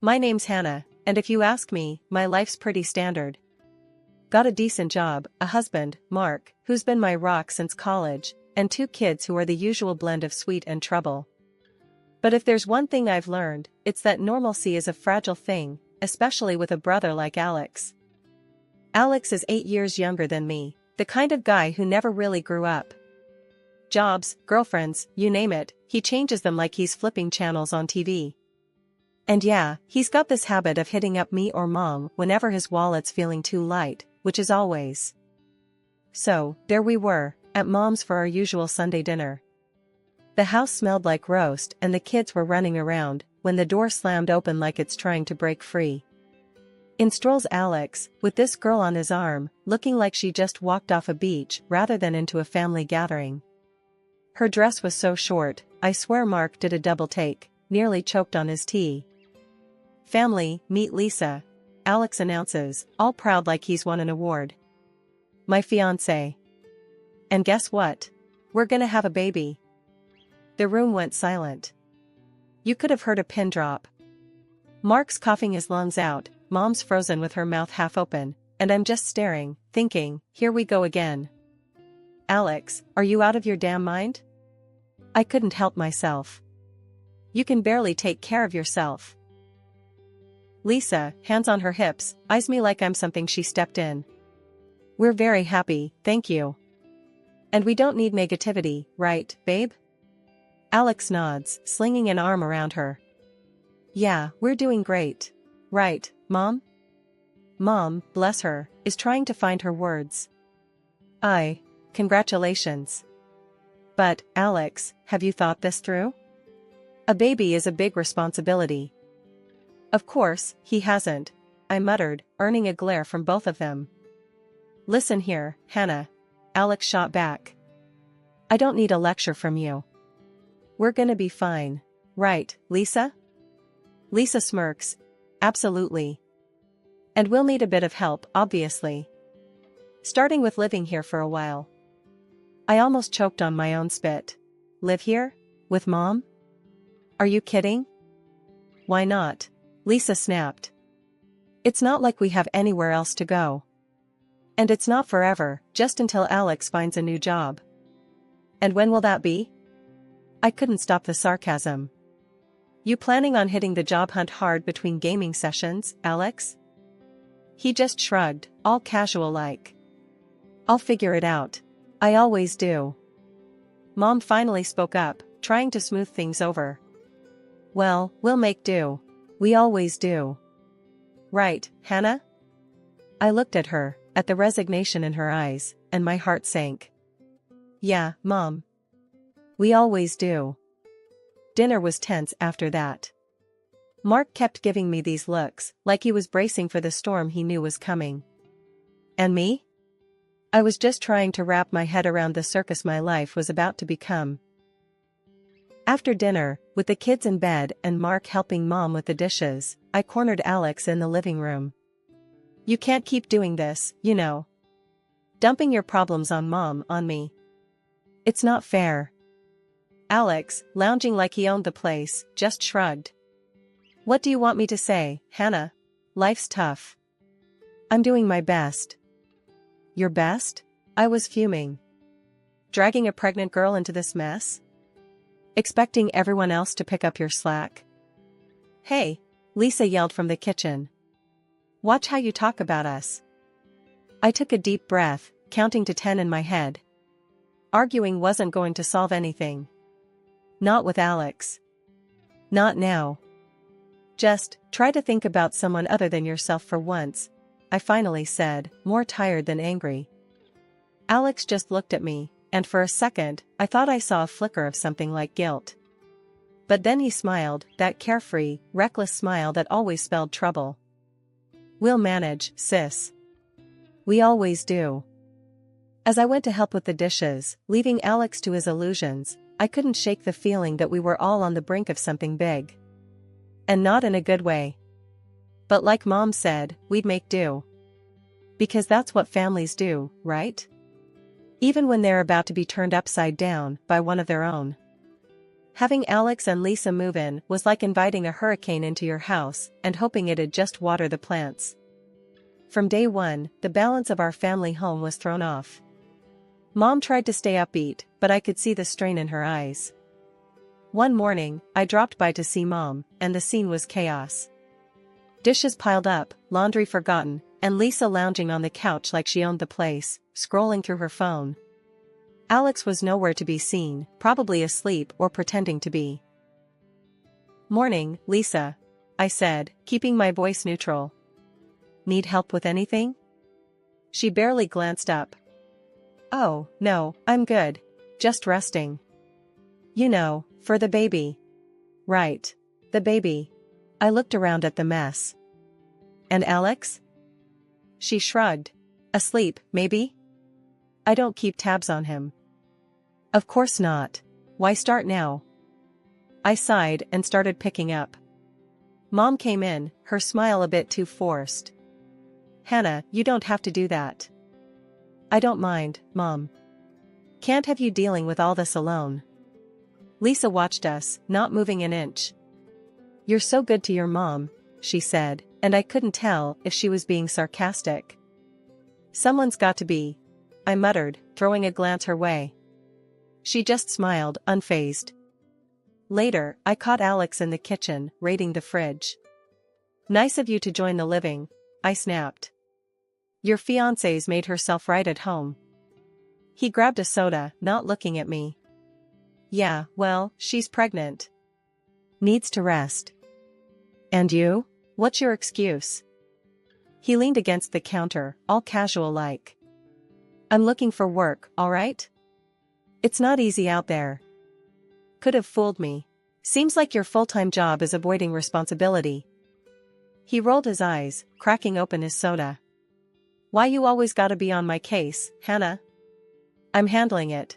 My name's Hannah, and if you ask me, my life's pretty standard. Got a decent job, a husband, Mark, who's been my rock since college, and 2 kids who are the usual blend of sweet and trouble. But if there's one thing I've learned, it's that normalcy is a fragile thing, especially with a brother like Alex. Alex is 8 years younger than me, the kind of guy who never really grew up. Jobs, girlfriends, you name it, he changes them like he's flipping channels on TV. And yeah, he's got this habit of hitting up me or mom whenever his wallet's feeling too light, which is always. So, there we were, at mom's for our usual Sunday dinner. The house smelled like roast and the kids were running around, when the door slammed open like it's trying to break free. In strolls Alex, with this girl on his arm, looking like she just walked off a beach rather than into a family gathering. Her dress was so short, I swear Mark did a double take, nearly choked on his tea. Family, meet Lisa, Alex announces, all proud like he's won an award. My fiancé. And guess what? We're gonna have a baby. The room went silent. You could have heard a pin drop. Mark's coughing his lungs out, mom's frozen with her mouth half open, and I'm just staring, thinking, here we go again. Alex, are you out of your damn mind? I couldn't help myself. You can barely take care of yourself. Lisa, hands on her hips, eyes me like I'm something she stepped in. We're very happy, thank you. And we don't need negativity, right, babe? Alex nods, slinging an arm around her. Yeah, we're doing great. Right, Mom? Mom, bless her, is trying to find her words. Congratulations. But, Alex, have you thought this through? A baby is a big responsibility. Of course, he hasn't, I muttered, earning a glare from both of them. Listen here, Hannah. Alex shot back. I don't need a lecture from you. We're gonna be fine. Right, Lisa? Lisa smirks. Absolutely. And we'll need a bit of help, obviously. Starting with living here for a while. I almost choked on my own spit. Live here? With Mom? Are you kidding? Why not? Lisa snapped. It's not like we have anywhere else to go. And it's not forever, just until Alex finds a new job. And when will that be? I couldn't stop the sarcasm. You planning on hitting the job hunt hard between gaming sessions, Alex? He just shrugged, all casual like. I'll figure it out. I always do. Mom finally spoke up, trying to smooth things over. Well, we'll make do. We always do. Right, Hannah? I looked at her, at the resignation in her eyes, and my heart sank. Yeah, Mom. We always do. Dinner was tense after that. Mark kept giving me these looks, like he was bracing for the storm he knew was coming. And me? I was just trying to wrap my head around the circus my life was about to become. After dinner, with the kids in bed and Mark helping Mom with the dishes, I cornered Alex in the living room. You can't keep doing this, you know. Dumping your problems on Mom on me. It's not fair. Alex, lounging like he owned the place, just shrugged. What do you want me to say, Hannah? Life's tough. I'm doing my best. Your best? I was fuming. Dragging a pregnant girl into this mess? Expecting everyone else to pick up your slack? Hey, Lisa yelled from the kitchen. Watch how you talk about us. I took a deep breath, counting to 10 in my head. Arguing wasn't going to solve anything. Not with Alex. Not now. Just, try to think about someone other than yourself for once, I finally said, more tired than angry. Alex just looked at me, and for a second, I thought I saw a flicker of something like guilt. But then he smiled, that carefree, reckless smile that always spelled trouble. We'll manage, sis. We always do. As I went to help with the dishes, leaving Alex to his illusions, I couldn't shake the feeling that we were all on the brink of something big. And not in a good way. But like Mom said, we'd make do. Because that's what families do, right? Even when they're about to be turned upside down by one of their own. Having Alex and Lisa move in was like inviting a hurricane into your house and hoping it'd just water the plants. From day one, the balance of our family home was thrown off. Mom tried to stay upbeat, but I could see the strain in her eyes. One morning, I dropped by to see Mom, and the scene was chaos. Dishes piled up, laundry forgotten, and Lisa lounging on the couch like she owned the place, scrolling through her phone. Alex was nowhere to be seen, probably asleep or pretending to be. "Morning, Lisa," I said, keeping my voice neutral. "Need help with anything?" She barely glanced up. "Oh, no, I'm good. Just resting." "You know, for the baby." "Right. The baby." I looked around at the mess. "And Alex?" She shrugged. "Asleep, maybe? I don't keep tabs on him." "Of course not. Why start now?" I sighed and started picking up. Mom came in, her smile a bit too forced. "Hannah, you don't have to do that." "I don't mind, Mom. Can't have you dealing with all this alone." Lisa watched us, not moving an inch. "You're so good to your mom," she said, and I couldn't tell if she was being sarcastic. "Someone's got to be," I muttered, throwing a glance her way. She just smiled, unfazed. Later, I caught Alex in the kitchen, raiding the fridge. "Nice of you to join the living," I snapped. "Your fiancée's made herself right at home." He grabbed a soda, not looking at me. "Yeah, well, she's pregnant. Needs to rest." "And you? What's your excuse?" He leaned against the counter, all casual-like. "I'm looking for work, all right? It's not easy out there." Could have fooled me. "Seems like your full-time job is avoiding responsibility." He rolled his eyes, cracking open his soda. "Why you always gotta be on my case, Hannah?" "I'm handling it."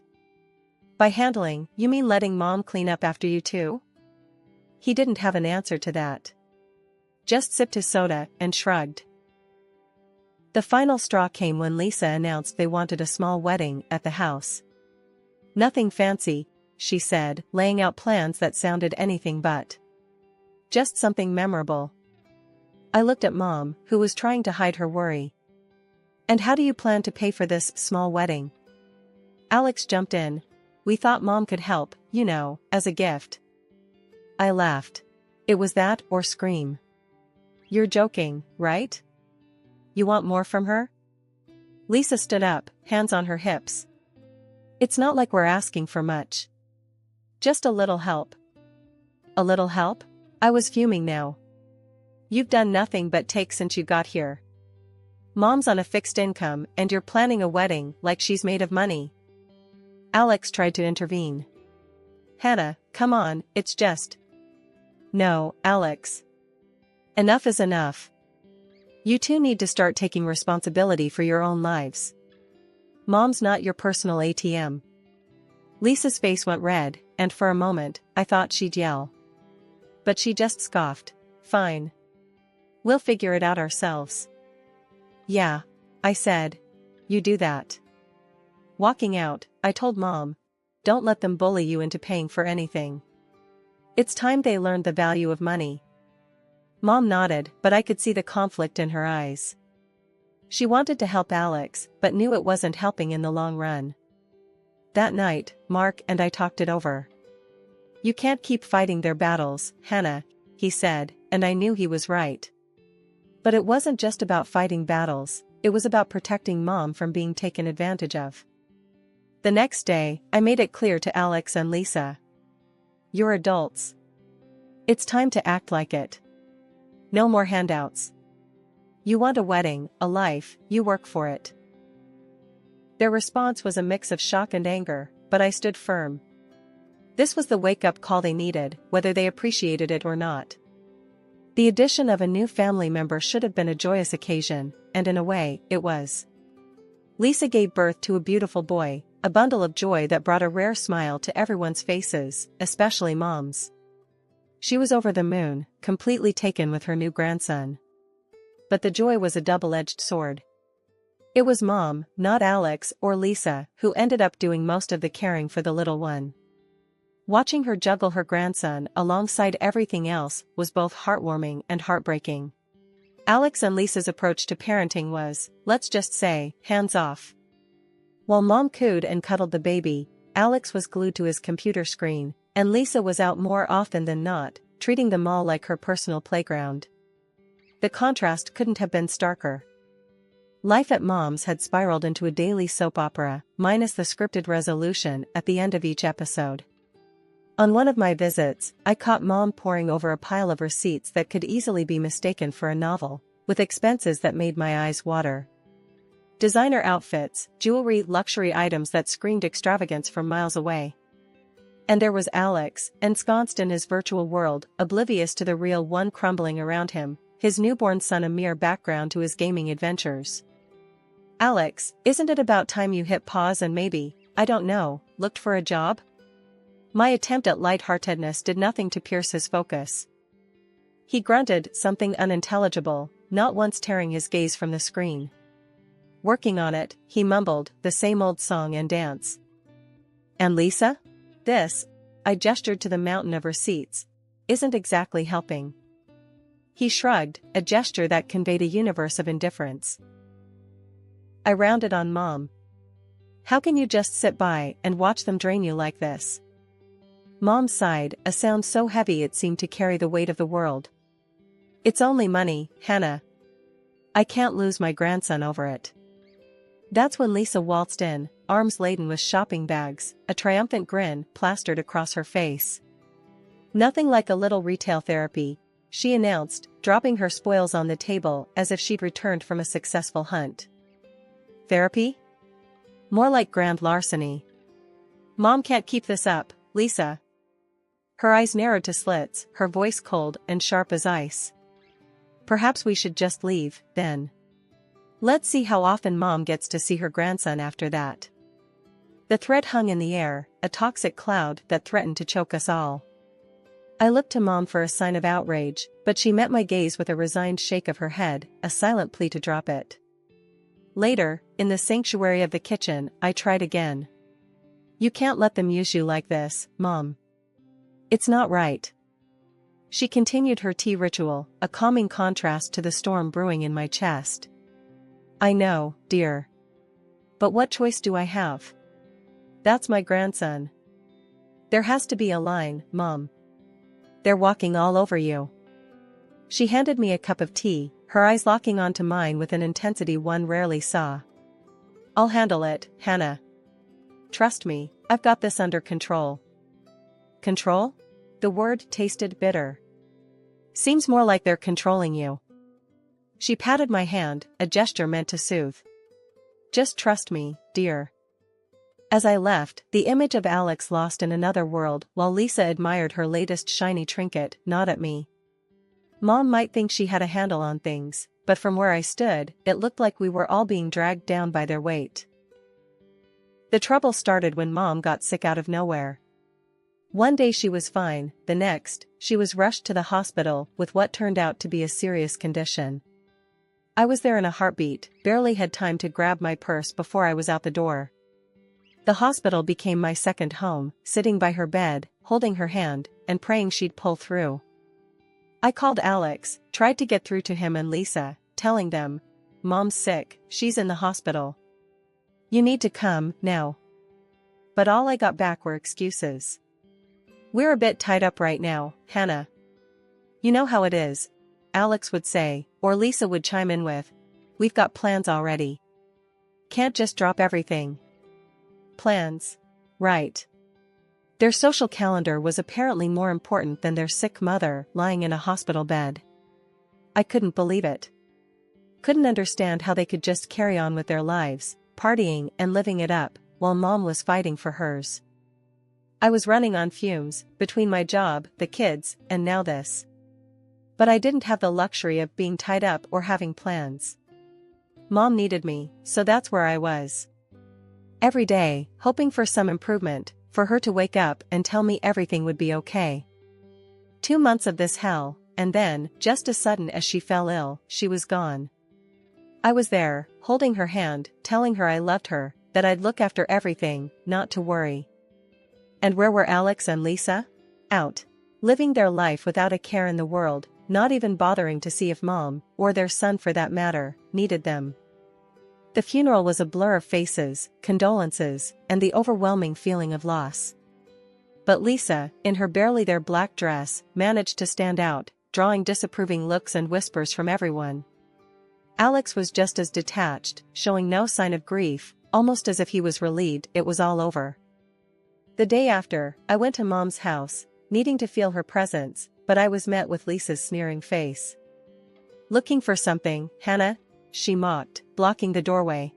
"By handling, you mean letting Mom clean up after you too?" He didn't have an answer to that. Just sipped his soda and shrugged. The final straw came when Lisa announced they wanted a small wedding at the house. "Nothing fancy," she said, laying out plans that sounded anything but. "Just something memorable." I looked at Mom, who was trying to hide her worry. "And how do you plan to pay for this small wedding?" Alex jumped in. "We thought Mom could help, you know, as a gift." I laughed. It was that or scream. "You're joking, right? You want more from her?" Lisa stood up, hands on her hips. "It's not like we're asking for much. Just a little help." "A little help?" I was fuming now. "You've done nothing but take since you got here. Mom's on a fixed income and you're planning a wedding like she's made of money." Alex tried to intervene. "Hannah, come on, it's just..." "No, Alex. Enough is enough. You two need to start taking responsibility for your own lives. Mom's not your personal ATM." Lisa's face went red, and for a moment, I thought she'd yell. But she just scoffed. "Fine. We'll figure it out ourselves." "Yeah," I said. "You do that." Walking out, I told Mom, "Don't let them bully you into paying for anything. It's time they learned the value of money." Mom nodded, but I could see the conflict in her eyes. She wanted to help Alex, but knew it wasn't helping in the long run. That night, Mark and I talked it over. "You can't keep fighting their battles, Hannah," he said, and I knew he was right. But it wasn't just about fighting battles, it was about protecting Mom from being taken advantage of. The next day, I made it clear to Alex and Lisa. "You're adults. It's time to act like it. No more handouts. You want a wedding, a life, you work for it." Their response was a mix of shock and anger, but I stood firm. This was the wake-up call they needed, whether they appreciated it or not. The addition of a new family member should have been a joyous occasion, and in a way, it was. Lisa gave birth to a beautiful boy, a bundle of joy that brought a rare smile to everyone's faces, especially Mom's. She was over the moon, completely taken with her new grandson. But the joy was a double-edged sword. It was Mom, not Alex or Lisa, who ended up doing most of the caring for the little one. Watching her juggle her grandson alongside everything else was both heartwarming and heartbreaking. Alex and Lisa's approach to parenting was, let's just say, hands off. While Mom cooed and cuddled the baby, Alex was glued to his computer screen, and Lisa was out more often than not, treating them all like her personal playground. The contrast couldn't have been starker. Life at Mom's had spiraled into a daily soap opera, minus the scripted resolution at the end of each episode. On one of my visits, I caught Mom poring over a pile of receipts that could easily be mistaken for a novel, with expenses that made my eyes water. Designer outfits, jewelry, luxury items that screamed extravagance from miles away. And there was Alex, ensconced in his virtual world, oblivious to the real one crumbling around him, his newborn son a mere background to his gaming adventures. Alex, isn't it about time you hit pause and maybe, I don't know, looked for a job? My attempt at lightheartedness did nothing to pierce his focus. He grunted something unintelligible, not once tearing his gaze from the screen. Working on it, he mumbled, the same old song and dance. And Lisa? This, I gestured to the mountain of receipts, isn't exactly helping. He shrugged, a gesture that conveyed a universe of indifference. I rounded on Mom. How can you just sit by and watch them drain you like this? Mom sighed, a sound so heavy it seemed to carry the weight of the world. It's only money, Hannah. I can't lose my grandson over it. That's when Lisa waltzed in, arms laden with shopping bags, a triumphant grin plastered across her face. Nothing like a little retail therapy, she announced, dropping her spoils on the table as if she'd returned from a successful hunt. Therapy? More like grand larceny. Mom can't keep this up, Lisa. Her eyes narrowed to slits, her voice cold and sharp as ice. Perhaps we should just leave, then. Let's see how often Mom gets to see her grandson after that. The threat hung in the air, a toxic cloud that threatened to choke us all. I looked to Mom for a sign of outrage, but she met my gaze with a resigned shake of her head, a silent plea to drop it. Later, in the sanctuary of the kitchen, I tried again. You can't let them use you like this, Mom. It's not right. She continued her tea ritual, a calming contrast to the storm brewing in my chest. I know, dear. But what choice do I have? That's my grandson. There has to be a line, Mom. They're walking all over you. She handed me a cup of tea, her eyes locking onto mine with an intensity one rarely saw. I'll handle it, Hannah. Trust me, I've got this under control. Control? The word tasted bitter. Seems more like they're controlling you. She patted my hand, a gesture meant to soothe. Just trust me, dear. As I left, the image of Alex lost in another world while Lisa admired her latest shiny trinket, not at me. Mom might think she had a handle on things, but from where I stood, it looked like we were all being dragged down by their weight. The trouble started when Mom got sick out of nowhere. One day she was fine, the next, she was rushed to the hospital with what turned out to be a serious condition. I was there in a heartbeat, barely had time to grab my purse before I was out the door. The hospital became my second home, sitting by her bed, holding her hand, and praying she'd pull through. I called Alex, tried to get through to him and Lisa, telling them, Mom's sick, she's in the hospital. You need to come, now. But all I got back were excuses. We're a bit tied up right now, Hannah. You know how it is, Alex would say, or Lisa would chime in with, we've got plans already. Can't just drop everything. Plans. Right. Their social calendar was apparently more important than their sick mother lying in a hospital bed. I couldn't believe it. Couldn't understand how they could just carry on with their lives, partying and living it up, while Mom was fighting for hers. I was running on fumes, between my job, the kids, and now this. But I didn't have the luxury of being tied up or having plans. Mom needed me, so that's where I was. Every day, hoping for some improvement, for her to wake up and tell me everything would be okay. 2 months of this hell, and then, just as sudden as she fell ill, she was gone. I was there, holding her hand, telling her I loved her, that I'd look after everything, not to worry. And where were Alex and Lisa? Out. Living their life without a care in the world, not even bothering to see if mom, or their son for that matter, needed them. The funeral was a blur of faces, condolences, and the overwhelming feeling of loss. But Lisa, in her barely there black dress, managed to stand out, drawing disapproving looks and whispers from everyone. Alex was just as detached, showing no sign of grief, almost as if he was relieved it was all over. The day after, I went to Mom's house, needing to feel her presence, but I was met with Lisa's sneering face. "Looking for something, Hannah?" she mocked, blocking the doorway.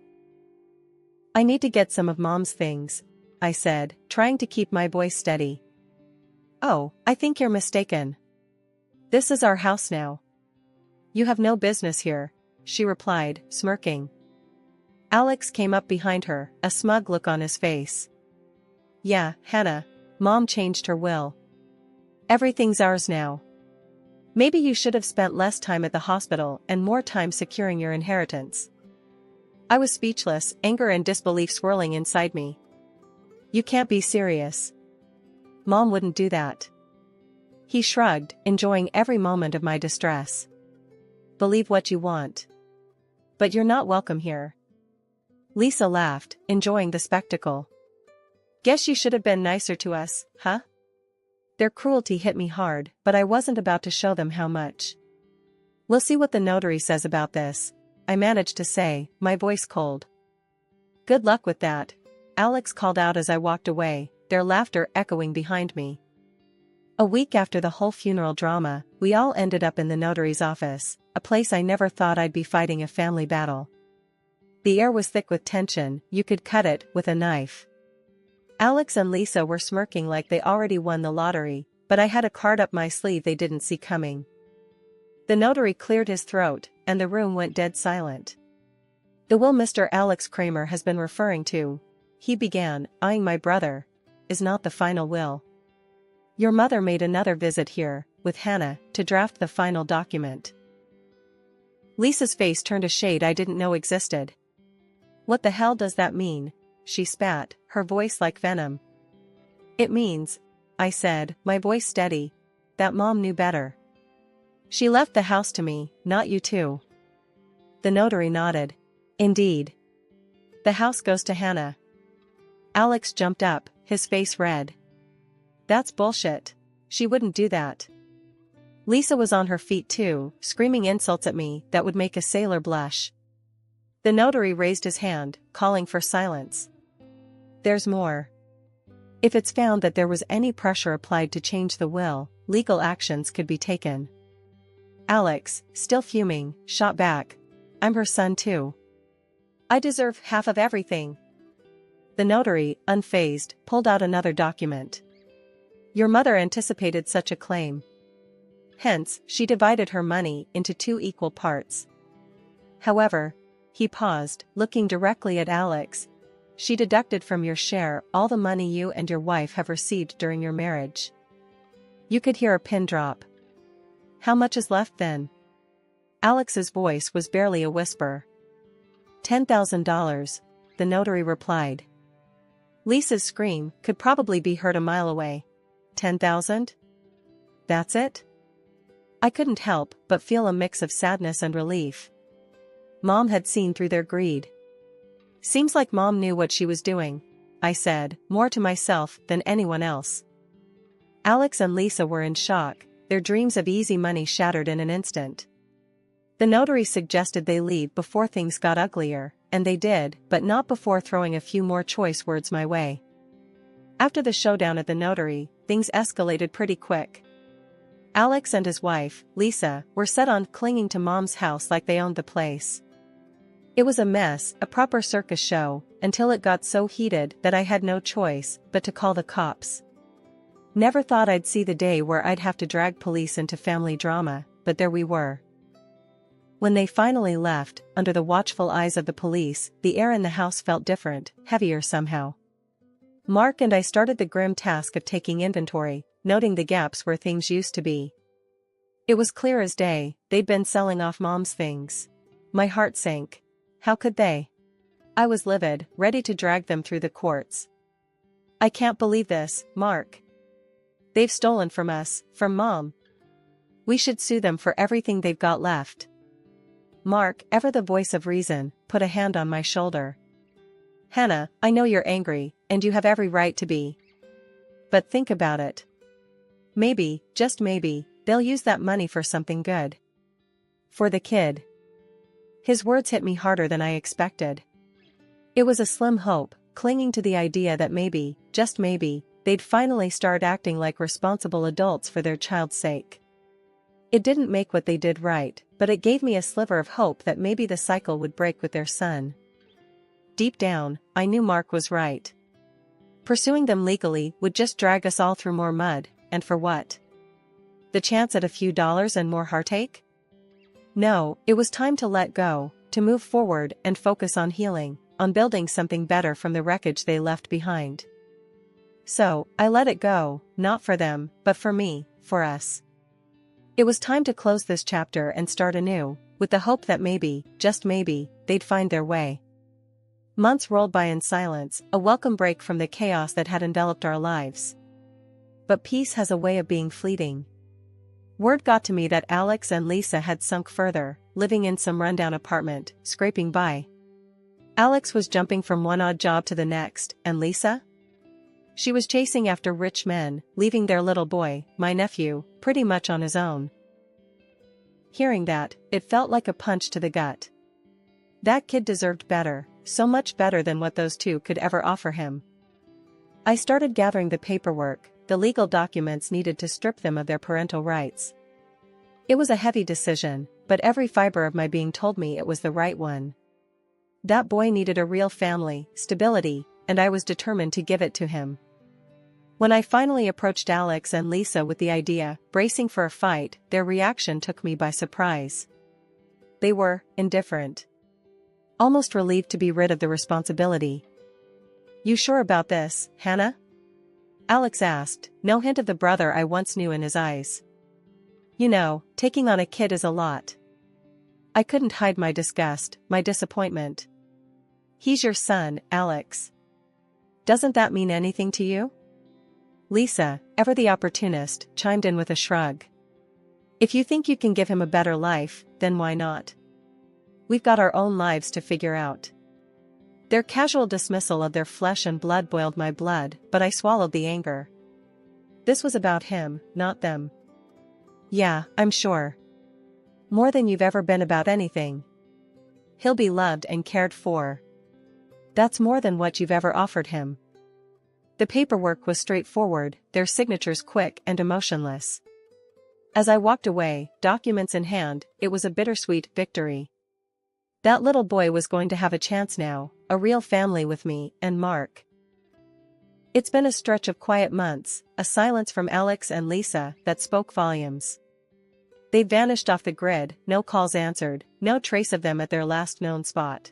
"I need to get some of Mom's things," I said, trying to keep my voice steady. "Oh, I think you're mistaken. This is our house now." "You have no business here," she replied, smirking. Alex came up behind her, a smug look on his face. "Yeah, Hannah, Mom changed her will. Everything's ours now. Maybe you should have spent less time at the hospital and more time securing your inheritance." I was speechless, anger and disbelief swirling inside me. "You can't be serious. Mom wouldn't do that." He shrugged, enjoying every moment of my distress. "Believe what you want. But you're not welcome here." Lisa laughed, enjoying the spectacle. "Guess you should have been nicer to us, huh?" Their cruelty hit me hard, but I wasn't about to show them how much. "We'll see what the notary says about this," I managed to say, my voice cold. "Good luck with that," Alex called out as I walked away, their laughter echoing behind me. A week after the whole funeral drama, we all ended up in the notary's office, a place I never thought I'd be fighting a family battle. The air was thick with tension, you could cut it with a knife. Alex and Lisa were smirking like they already won the lottery, but I had a card up my sleeve they didn't see coming. The notary cleared his throat, and the room went dead silent. "The will Mr. Alex Kramer has been referring to," he began, eyeing my brother, "is not the final will. Your mother made another visit here, with Hannah, to draft the final document." Lisa's face turned a shade I didn't know existed. "What the hell does that mean?" she spat, her voice like venom. "It means," I said, my voice steady, "that Mom knew better. She left the house to me, not you two." The notary nodded. "Indeed. The house goes to Hannah." Alex jumped up, his face red. "That's bullshit. She wouldn't do that." Lisa was on her feet too, screaming insults at me that would make a sailor blush. The notary raised his hand, calling for silence. "There's more. If it's found that there was any pressure applied to change the will, legal actions could be taken." Alex, still fuming, shot back, "I'm her son too. I deserve half of everything." The notary, unfazed, pulled out another document. "Your mother anticipated such a claim. Hence, she divided her money into 2 equal parts. However," he paused, looking directly at Alex, "she deducted from your share all the money you and your wife have received during your marriage." You could hear a pin drop. "How much is left then?" Alex's voice was barely a whisper. $10,000, the notary replied. Lisa's scream could probably be heard a mile away. 10,000? That's it? I couldn't help but feel a mix of sadness and relief. Mom had seen through their greed. "Seems like Mom knew what she was doing," I said, more to myself than anyone else. Alex and Lisa were in shock, their dreams of easy money shattered in an instant. The notary suggested they leave before things got uglier, and they did, but not before throwing a few more choice words my way. After the showdown at the notary, things escalated pretty quick. Alex and his wife, Lisa, were set on clinging to Mom's house like they owned the place. It was a mess, a proper circus show, until it got so heated that I had no choice but to call the cops. Never thought I'd see the day where I'd have to drag police into family drama, but there we were. When they finally left, under the watchful eyes of the police, the air in the house felt different, heavier somehow. Mark and I started the grim task of taking inventory, noting the gaps where things used to be. It was clear as day, they'd been selling off Mom's things. My heart sank. How could they? I was livid, ready to drag them through the courts. I can't believe this, Mark. They've stolen from us, from Mom. We should sue them for everything they've got left. Mark, ever the voice of reason, put a hand on my shoulder. Hannah, I know you're angry, and you have every right to be. But think about it. Maybe, just maybe, they'll use that money for something good. For the kid. His words hit me harder than I expected. It was a slim hope, clinging to the idea that maybe, just maybe, they'd finally start acting like responsible adults for their child's sake. It didn't make what they did right, but it gave me a sliver of hope that maybe the cycle would break with their son. Deep down, I knew Mark was right. Pursuing them legally would just drag us all through more mud, and for what? The chance at a few dollars and more heartache? No, it was time to let go, to move forward and focus on healing, on building something better from the wreckage they left behind. So, I let it go, not for them, but for me, for us. It was time to close this chapter and start anew, with the hope that maybe, just maybe, they'd find their way. Months rolled by in silence, a welcome break from the chaos that had enveloped our lives. But peace has a way of being fleeting. Word got to me that Alex and Lisa had sunk further, living in some rundown apartment, scraping by. Alex was jumping from one odd job to the next, and Lisa? She was chasing after rich men, leaving their little boy, my nephew, pretty much on his own. Hearing that, it felt like a punch to the gut. That kid deserved better, so much better than what those two could ever offer him. I started gathering the paperwork, the legal documents needed to strip them of their parental rights. It was a heavy decision, but every fiber of my being told me it was the right one. That boy needed a real family, stability, and I was determined to give it to him. When I finally approached Alex and Lisa with the idea, bracing for a fight, their reaction took me by surprise. They were indifferent. Almost relieved to be rid of the responsibility. You sure about this, Hannah? Alex asked, no hint of the brother I once knew in his eyes. You know, taking on a kid is a lot. I couldn't hide my disgust, my disappointment. He's your son, Alex. Doesn't that mean anything to you? Lisa, ever the opportunist, chimed in with a shrug. If you think you can give him a better life, then why not? We've got our own lives to figure out. Their casual dismissal of their flesh and blood boiled my blood, but I swallowed the anger. This was about him, not them. Yeah, I'm sure. More than you've ever been about anything. He'll be loved and cared for. That's more than what you've ever offered him. The paperwork was straightforward, their signatures quick and emotionless. As I walked away, documents in hand, it was a bittersweet victory. That little boy was going to have a chance now, a real family with me and Mark. It's been a stretch of quiet months, a silence from Alex and Lisa that spoke volumes. They'd vanished off the grid, no calls answered, no trace of them at their last known spot.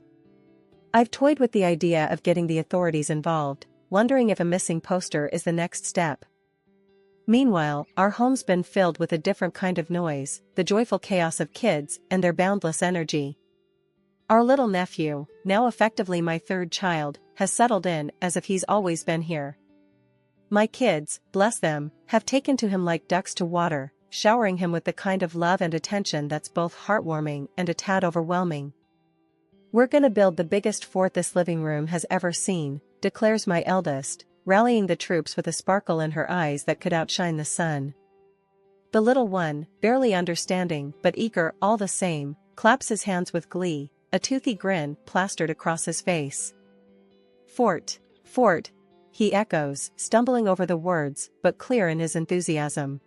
I've toyed with the idea of getting the authorities involved, wondering if a missing poster is the next step. Meanwhile, our home's been filled with a different kind of noise, the joyful chaos of kids and their boundless energy. Our little nephew, now effectively my third child, has settled in as if he's always been here. My kids, bless them, have taken to him like ducks to water, showering him with the kind of love and attention that's both heartwarming and a tad overwhelming. We're gonna build the biggest fort this living room has ever seen, declares my eldest, rallying the troops with a sparkle in her eyes that could outshine the sun. The little one, barely understanding but eager all the same, claps his hands with glee, a toothy grin plastered across his face. Fort, fort, he echoes, stumbling over the words, but clear in his enthusiasm.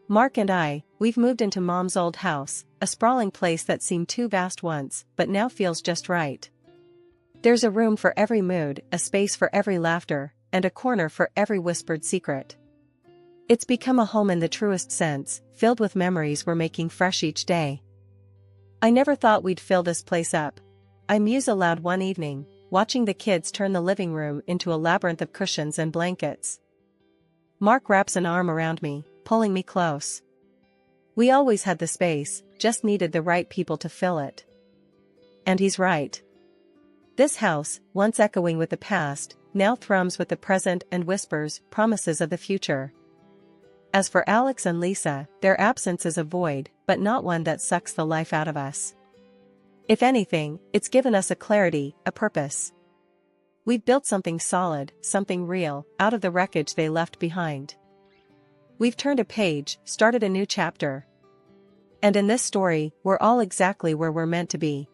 Mark and I, we've moved into Mom's old house, a sprawling place that seemed too vast once, but now feels just right. There's a room for every mood, a space for every laughter, and a corner for every whispered secret. It's become a home in the truest sense, filled with memories we're making fresh each day. I never thought we'd fill this place up. I muse aloud one evening, watching the kids turn the living room into a labyrinth of cushions and blankets. Mark wraps an arm around me, pulling me close. We always had the space, just needed the right people to fill it. And he's right. This house, once echoing with the past, now thrums with the present and whispers promises of the future. As for Alex and Lisa, their absence is a void, but not one that sucks the life out of us. If anything, it's given us a clarity, a purpose. We've built something solid, something real, out of the wreckage they left behind. We've turned a page, started a new chapter. And in this story, we're all exactly where we're meant to be.